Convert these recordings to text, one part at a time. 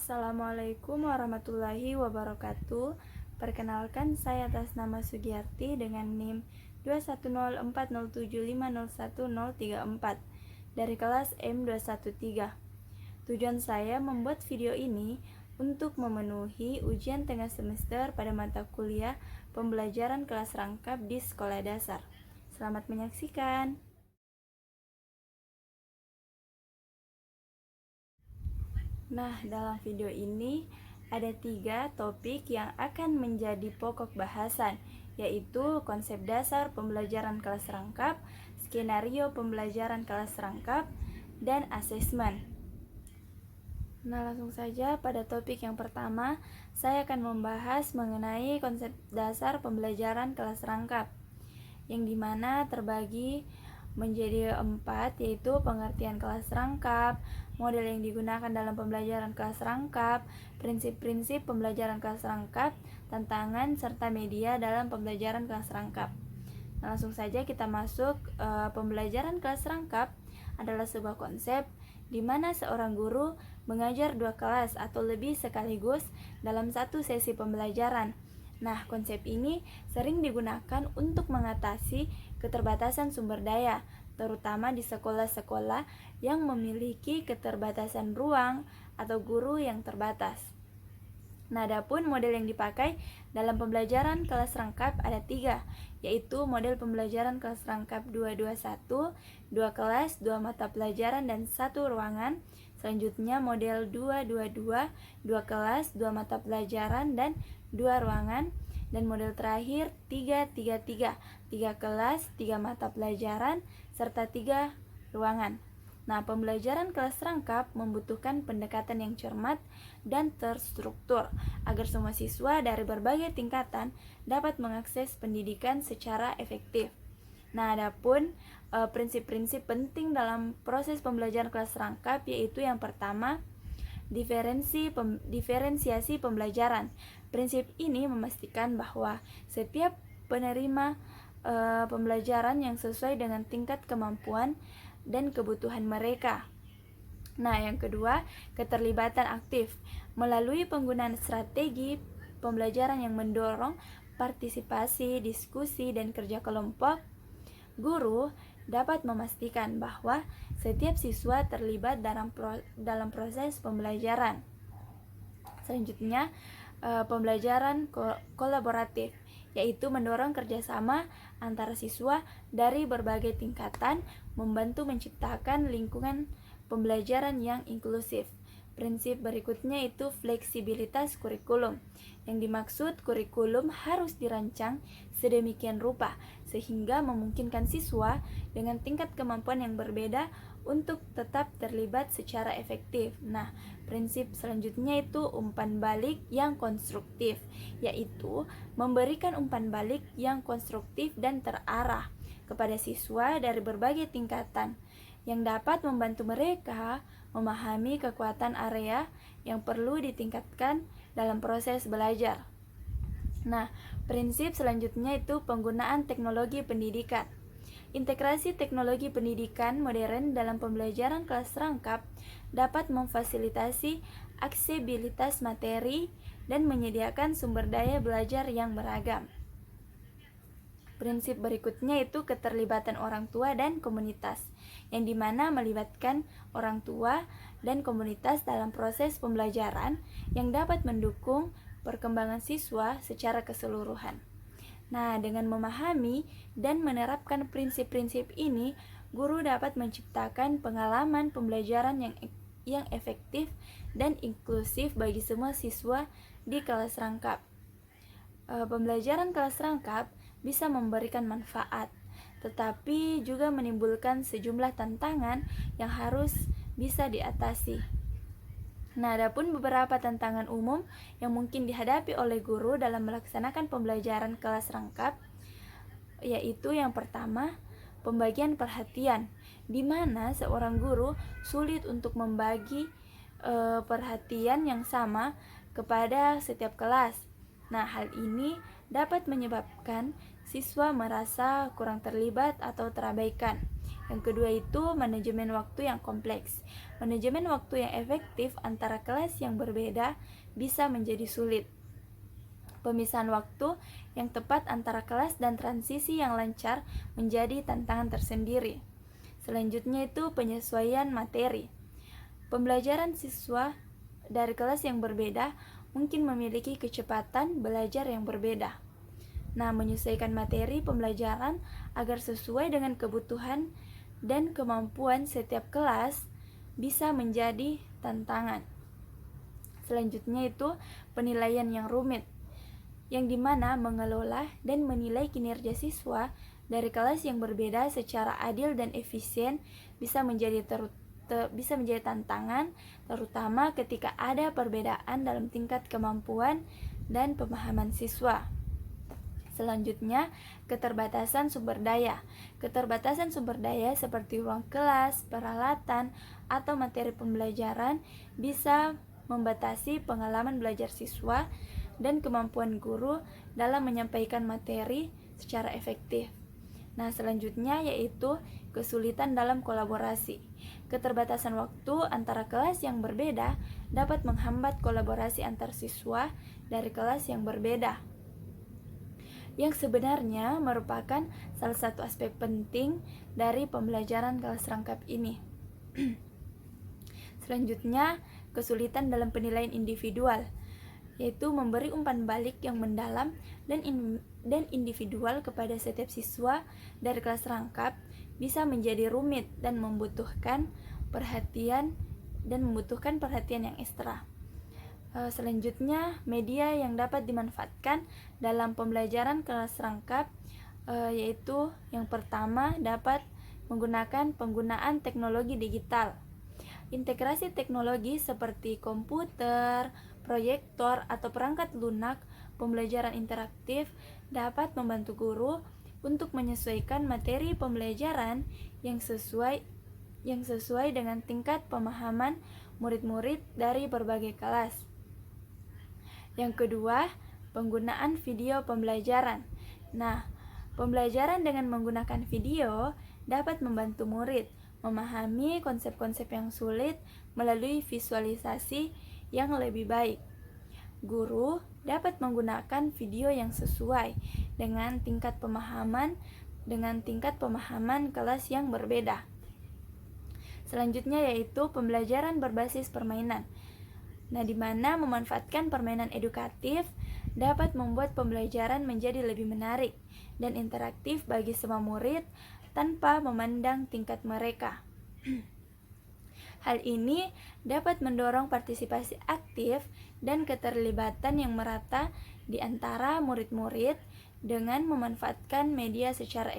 Assalamualaikum warahmatullahi wabarakatuh. Perkenalkan, saya atas nama Sugiyarti dengan NIM 2104075011034 dari kelas M213. Tujuan saya membuat video ini untuk memenuhi ujian tengah semester pada mata kuliah pembelajaran kelas rangkap di sekolah dasar. Selamat menyaksikan. Nah, dalam video ini ada 3 topik yang akan menjadi pokok bahasan, yaitu konsep dasar pembelajaran kelas rangkap, skenario pembelajaran kelas rangkap, dan asesmen. Nah, langsung saja pada topik yang pertama, saya akan membahas mengenai konsep dasar pembelajaran kelas rangkap, yang dimana terbagi menjadi 4, yaitu pengertian kelas rangkap, model yang digunakan dalam pembelajaran kelas rangkap, prinsip-prinsip pembelajaran kelas rangkap, tantangan, serta media dalam pembelajaran kelas rangkap. Nah, langsung saja kita masuk. Pembelajaran kelas rangkap adalah sebuah konsep di mana seorang guru mengajar 2 kelas atau lebih sekaligus dalam satu sesi pembelajaran. Nah, konsep ini sering digunakan untuk mengatasi keterbatasan sumber daya, terutama di sekolah-sekolah yang memiliki keterbatasan ruang atau guru yang terbatas. Nah, adapun model yang dipakai dalam pembelajaran kelas rangkap ada 3, yaitu model pembelajaran kelas rangkap 221, 2 kelas, 2 mata pelajaran, dan 1 ruangan. Selanjutnya model 222, 2 kelas, 2 mata pelajaran, dan 2 ruangan. Dan model terakhir 333, 3 kelas, 3 mata pelajaran, serta 3 ruangan. Nah, pembelajaran kelas rangkap membutuhkan pendekatan yang cermat dan terstruktur agar semua siswa dari berbagai tingkatan dapat mengakses pendidikan secara efektif. Nah, adapun prinsip-prinsip penting dalam proses pembelajaran kelas rangkap yaitu yang pertama, diferensiasi pembelajaran. Prinsip ini memastikan bahwa setiap penerima pembelajaran yang sesuai dengan tingkat kemampuan dan kebutuhan mereka. Nah, yang kedua, keterlibatan aktif. Melalui penggunaan strategi pembelajaran yang mendorong partisipasi, diskusi, dan kerja kelompok, guru dapat memastikan bahwa setiap siswa terlibat dalam proses pembelajaran. Selanjutnya, pembelajaran kolaboratif, yaitu mendorong kerjasama antara siswa dari berbagai tingkatan, membantu menciptakan lingkungan pembelajaran yang inklusif. Prinsip berikutnya itu fleksibilitas kurikulum. Yang dimaksud kurikulum harus dirancang sedemikian rupa sehingga memungkinkan siswa dengan tingkat kemampuan yang berbeda untuk tetap terlibat secara efektif. Nah, prinsip selanjutnya itu umpan balik yang konstruktif, yaitu memberikan umpan balik yang konstruktif dan terarah kepada siswa dari berbagai tingkatan yang dapat membantu mereka memahami kekuatan area yang perlu ditingkatkan dalam proses belajar. Nah, prinsip selanjutnya itu penggunaan teknologi pendidikan. Integrasi teknologi pendidikan modern dalam pembelajaran kelas rangkap dapat memfasilitasi aksesibilitas materi dan menyediakan sumber daya belajar yang beragam. Prinsip berikutnya itu keterlibatan orang tua dan komunitas, yang dimana melibatkan orang tua dan komunitas dalam proses pembelajaran yang dapat mendukung perkembangan siswa secara keseluruhan. Nah, dengan memahami dan menerapkan prinsip-prinsip ini, guru dapat menciptakan pengalaman pembelajaran yang efektif dan inklusif bagi semua siswa di kelas rangkap. Pembelajaran kelas rangkap bisa memberikan manfaat, tetapi juga menimbulkan sejumlah tantangan yang harus bisa diatasi. Nah, adapun beberapa tantangan umum yang mungkin dihadapi oleh guru dalam melaksanakan pembelajaran kelas rangkap, yaitu yang pertama, pembagian perhatian, di mana seorang guru sulit untuk membagi perhatian yang sama kepada setiap kelas. Nah, hal ini dapat menyebabkan siswa merasa kurang terlibat atau terabaikan. Yang kedua itu manajemen waktu yang kompleks. Manajemen waktu yang efektif antara kelas yang berbeda bisa menjadi sulit. Pemisahan waktu yang tepat antara kelas dan transisi yang lancar menjadi tantangan tersendiri. Selanjutnya itu penyesuaian materi. Pembelajaran siswa dari kelas yang berbeda mungkin memiliki kecepatan belajar yang berbeda. Nah, menyesuaikan materi pembelajaran agar sesuai dengan kebutuhan dan kemampuan setiap kelas bisa menjadi tantangan. Selanjutnya itu penilaian yang rumit, yang dimana mengelola dan menilai kinerja siswa dari kelas yang berbeda secara adil dan efisien bisa menjadi tantangan, terutama ketika ada perbedaan dalam tingkat kemampuan dan pemahaman siswa. Selanjutnya, keterbatasan sumber daya. Keterbatasan sumber daya seperti ruang kelas, peralatan, atau materi pembelajaran bisa membatasi pengalaman belajar siswa dan kemampuan guru dalam menyampaikan materi secara efektif. Nah, selanjutnya yaitu kesulitan dalam kolaborasi. Keterbatasan waktu antara kelas yang berbeda dapat menghambat kolaborasi antar siswa dari kelas yang berbeda, yang sebenarnya merupakan salah satu aspek penting dari pembelajaran kelas rangkap ini. Selanjutnya, kesulitan dalam penilaian individual, yaitu memberi umpan balik yang mendalam dan individual kepada setiap siswa dari kelas rangkap bisa menjadi rumit dan membutuhkan perhatian yang ekstra. Selanjutnya, media yang dapat dimanfaatkan dalam pembelajaran kelas rangkap, yaitu yang pertama dapat menggunakan penggunaan teknologi digital. Integrasi teknologi seperti komputer, proyektor, atau perangkat lunak pembelajaran interaktif dapat membantu guru untuk menyesuaikan materi pembelajaran yang sesuai dengan tingkat pemahaman murid-murid dari berbagai kelas. Yang kedua, penggunaan video pembelajaran. Nah, pembelajaran dengan menggunakan video dapat membantu murid memahami konsep-konsep yang sulit melalui visualisasi yang lebih baik. Guru dapat menggunakan video yang sesuai dengan tingkat pemahaman kelas yang berbeda. Selanjutnya yaitu pembelajaran berbasis permainan. Nah, di mana memanfaatkan permainan edukatif dapat membuat pembelajaran menjadi lebih menarik dan interaktif bagi semua murid tanpa memandang tingkat mereka. Hal ini dapat mendorong partisipasi aktif dan keterlibatan yang merata di antara murid-murid dengan memanfaatkan media secara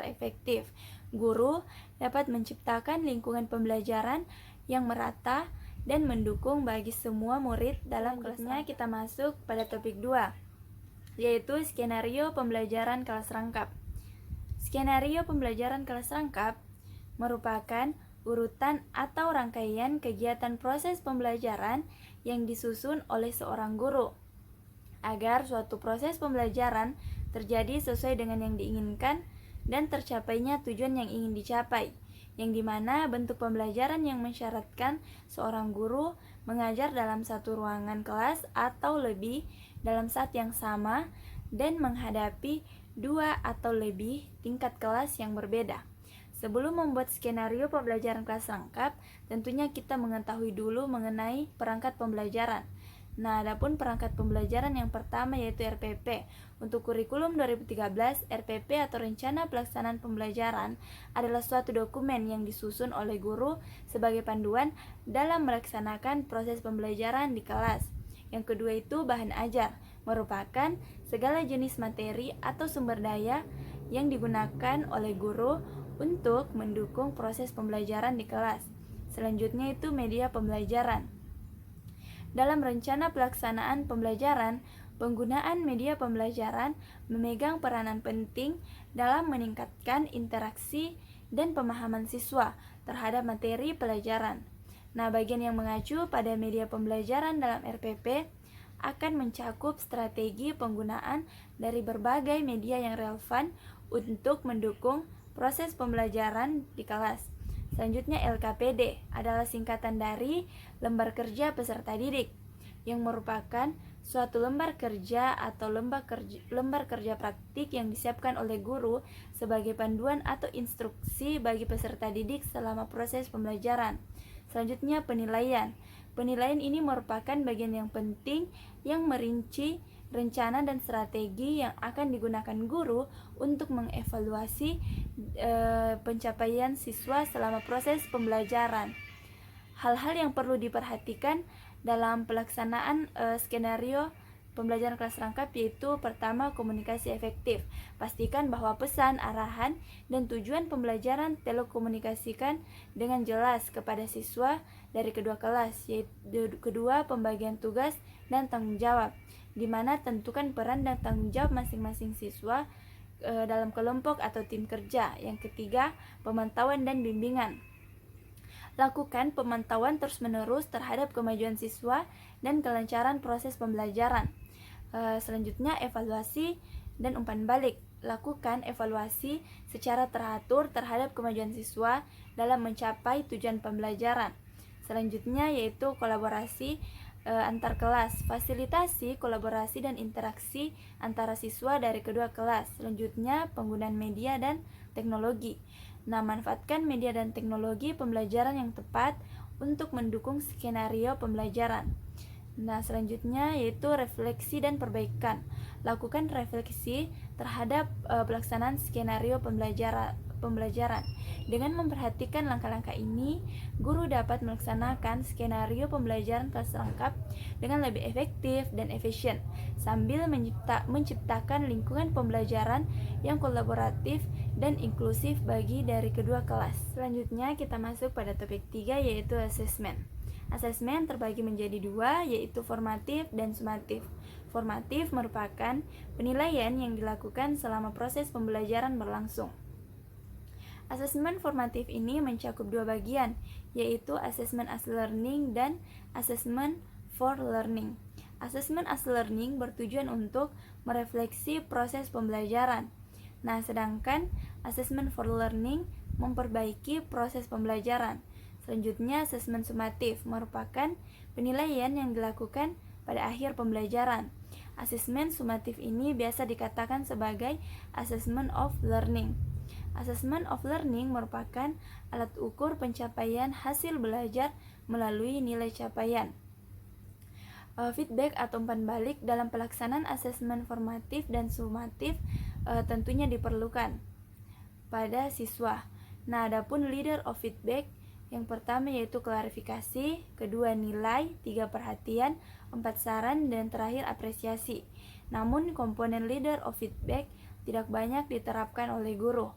efektif. Guru dapat menciptakan lingkungan pembelajaran yang merata dan mendukung bagi semua murid dalam kelasnya. Kita masuk pada topik 2, yaitu skenario pembelajaran kelas rangkap. Skenario pembelajaran kelas rangkap merupakan urutan atau rangkaian kegiatan proses pembelajaran yang disusun oleh seorang guru agar suatu proses pembelajaran terjadi sesuai dengan yang diinginkan dan tercapainya tujuan yang ingin dicapai, yang dimana bentuk pembelajaran yang mensyaratkan seorang guru mengajar dalam satu ruangan kelas atau lebih dalam saat yang sama dan menghadapi 2 atau lebih tingkat kelas yang berbeda. Sebelum membuat skenario pembelajaran kelas rangkap, tentunya kita mengetahui dulu mengenai perangkat pembelajaran. Nah, adapun perangkat pembelajaran yang pertama yaitu RPP. Untuk kurikulum 2013, RPP atau Rencana Pelaksanaan Pembelajaran adalah suatu dokumen yang disusun oleh guru sebagai panduan dalam melaksanakan proses pembelajaran di kelas. Yang kedua itu bahan ajar, merupakan segala jenis materi atau sumber daya yang digunakan oleh guru untuk mendukung proses pembelajaran di kelas. Selanjutnya itu media pembelajaran. Dalam rencana pelaksanaan pembelajaran, penggunaan media pembelajaran memegang peranan penting dalam meningkatkan interaksi dan pemahaman siswa terhadap materi pelajaran. Nah, bagian yang mengacu pada media pembelajaran dalam RPP akan mencakup strategi penggunaan dari berbagai media yang relevan untuk mendukung proses pembelajaran di kelas. Selanjutnya LKPD adalah singkatan dari lembar kerja peserta didik, yang merupakan suatu lembar kerja atau lembar kerja praktik yang disiapkan oleh guru sebagai panduan atau instruksi bagi peserta didik selama proses pembelajaran. Selanjutnya penilaian. Penilaian ini merupakan bagian yang penting yang merinci rencana dan strategi yang akan digunakan guru untuk mengevaluasi pencapaian siswa selama proses pembelajaran. Hal-hal yang perlu diperhatikan dalam pelaksanaan skenario pembelajaran kelas rangkap yaitu pertama, komunikasi efektif. Pastikan bahwa pesan, arahan, dan tujuan pembelajaran telekomunikasikan dengan jelas kepada siswa dari kedua kelas, yaitu kedua, pembagian tugas dan tanggung jawab, di mana tentukan peran dan tanggung jawab masing-masing siswa dalam kelompok atau tim kerja. Yang ketiga, pemantauan dan bimbingan. Lakukan pemantauan terus-menerus terhadap kemajuan siswa dan kelancaran proses pembelajaran. Selanjutnya, evaluasi dan umpan balik. Lakukan evaluasi secara teratur terhadap kemajuan siswa dalam mencapai tujuan pembelajaran. Selanjutnya yaitu kolaborasi antar kelas. Fasilitasi kolaborasi dan interaksi antara siswa dari kedua kelas. Selanjutnya, penggunaan media dan teknologi. Nah, manfaatkan media dan teknologi pembelajaran yang tepat untuk mendukung skenario pembelajaran. Nah, selanjutnya yaitu refleksi dan perbaikan. Lakukan refleksi terhadap pelaksanaan skenario pembelajaran. Dengan memperhatikan langkah-langkah ini, guru dapat melaksanakan skenario pembelajaran kelas lengkap dengan lebih efektif dan efisien, sambil menciptakan lingkungan pembelajaran yang kolaboratif dan inklusif bagi dari kedua kelas. Selanjutnya kita masuk pada topik 3 yaitu asesmen. Asesmen terbagi menjadi dua, yaitu formatif dan sumatif. Formatif merupakan penilaian yang dilakukan selama proses pembelajaran berlangsung. Asesmen formatif ini mencakup dua bagian, yaitu asesmen as learning dan asesmen for learning. Asesmen as learning bertujuan untuk merefleksi proses pembelajaran. Nah, sedangkan asesmen for learning memperbaiki proses pembelajaran. Selanjutnya, asesmen sumatif merupakan penilaian yang dilakukan pada akhir pembelajaran. Asesmen sumatif ini biasa dikatakan sebagai assessment of learning. Assessment of learning merupakan alat ukur pencapaian hasil belajar melalui nilai capaian. Feedback atau umpan balik dalam pelaksanaan asesmen formatif dan sumatif tentunya diperlukan pada siswa. Nah, adapun leader of feedback, yang pertama yaitu klarifikasi, kedua nilai, 3 perhatian, 4 saran, dan terakhir apresiasi. Namun komponen leader of feedback tidak banyak diterapkan oleh guru.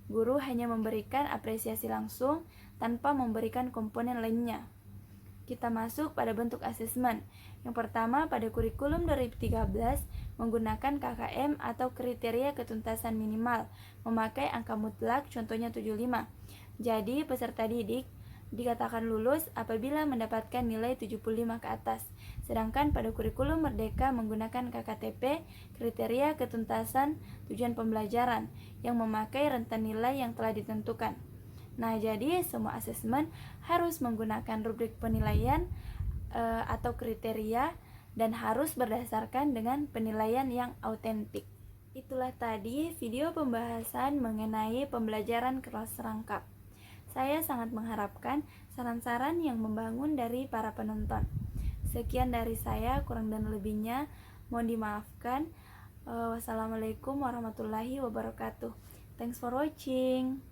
Guru hanya memberikan apresiasi langsung tanpa memberikan komponen lainnya. Kita masuk pada bentuk asesmen. Yang pertama, pada kurikulum 2013 menggunakan KKM atau kriteria ketuntasan minimal, memakai angka mutlak, contohnya 75. Jadi peserta didik dikatakan lulus apabila mendapatkan nilai 75 ke atas. Sedangkan pada kurikulum Merdeka menggunakan KKTP, kriteria ketuntasan tujuan pembelajaran, yang memakai rentan nilai yang telah ditentukan. Nah, jadi semua asesmen harus menggunakan rubrik penilaian atau kriteria dan harus berdasarkan dengan penilaian yang autentik. Itulah tadi video pembahasan mengenai pembelajaran kelas rangkap. Saya sangat mengharapkan saran-saran yang membangun dari para penonton. Sekian dari saya, kurang dan lebihnya mohon dimaafkan. Wassalamualaikum warahmatullahi wabarakatuh. Thanks for watching.